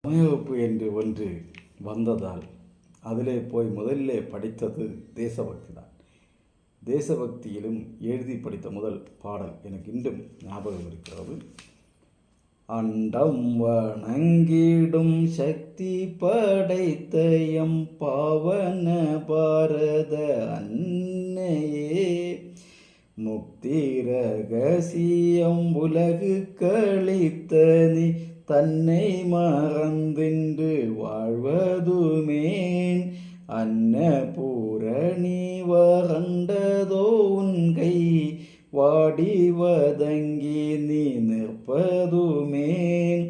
அமைவகுப்பு என்று ஒன்று வந்ததால் அதிலே போய் முதலிலே படித்தது தேசபக்தி தான். தேசபக்தியிலும் எழுதி படித்த முதல் பாடல் எனக்கு இன்றும் ஞாபகம் இருக்கிறது. அண்டம் வணங்கிடும் சக்தி படைத்த எம் பாவன பாரத அன்னையே, முக்தி ரகசியம் உலகு கழித்த நீ தன்னை மறந்தின்று வாழ்வதுமேன். அன்னபூரணி வறண்டதோ உன் கை, வாடி வதங்கி நீ நிற்பதுமேன்.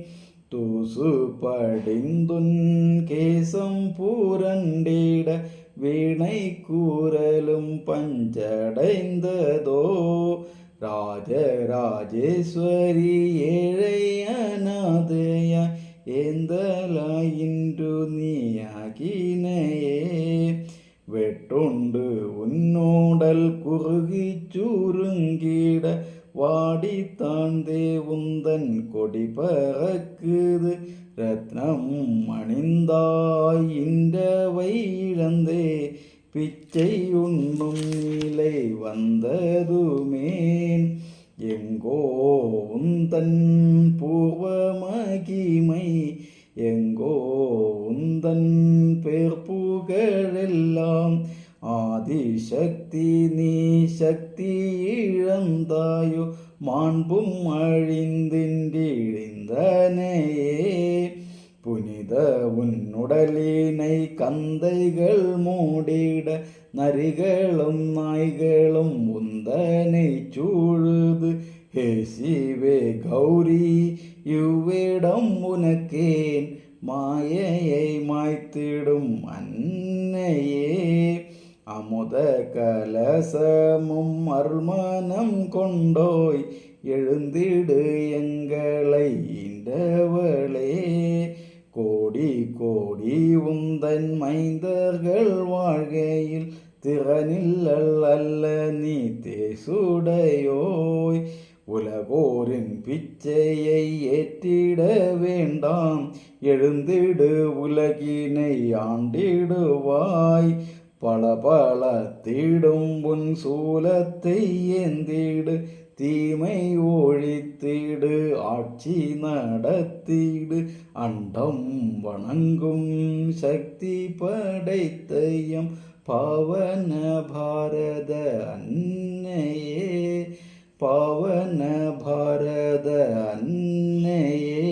தூசு படிந்துன் கேசம் பூரண்டிட வீணை கூறலும் பஞ்சடைந்ததோ. ராஜராஜேஸ்வரி ஏழை அநாதைய ஏந்தலாயின்று நீயாகினையே. வெட்டுண்டு உன்னோடல் குறுகி சுருங்கிட வாடி தாழ்ந்தே உந்தன் கொடி பறக்குது. ரத்னம் அணிந்தாய் இன்றவை இழந்தே, பிச்சை உண்ணும் நிலை வந்ததுமேன். எங்கோ உந்தன் பூர்வ மகிமை, எங்கோ உந்தன் பேர் புகழெல்லாம். ஆதிசக்தி நீ சக்தி இழந்தாயோ, மாண்பும் அழிந்தின்றி புனித உன்னுடலினை கந்தைகள் மூடிட நரிகளும் நாய்களும் உந்தனை சூழுது. ஹே சிவே கௌரி, இவ்விடம் உனக்கேன், மாயையை மாய்த்திடும் அன்னையே. அமுத கலசமும் அருள்மனம் கொண்டோய், எழுந்திடு எங்களை ஈண்டவளே. கோடி கோடி உந்தன் மைந்தர்கள் வாழ்கையில் திறனில்லல் அல்ல நீ தேசுடையோய். உலகோரின் பிச்சையை ஏற்றிட வேண்டாம், எழுந்திடு உலகினை ஆண்டிடுவாய். பல பல தீடும் உன் சூலத்தை ஏந்திடு, தீமை ஒழித்திடு ஆட்சி நடத்திடு. அண்டம் வணங்கும் சக்தி படைத்த எம் பாவன பாரத அன்னையே, பாவன பாரத அன்னையே.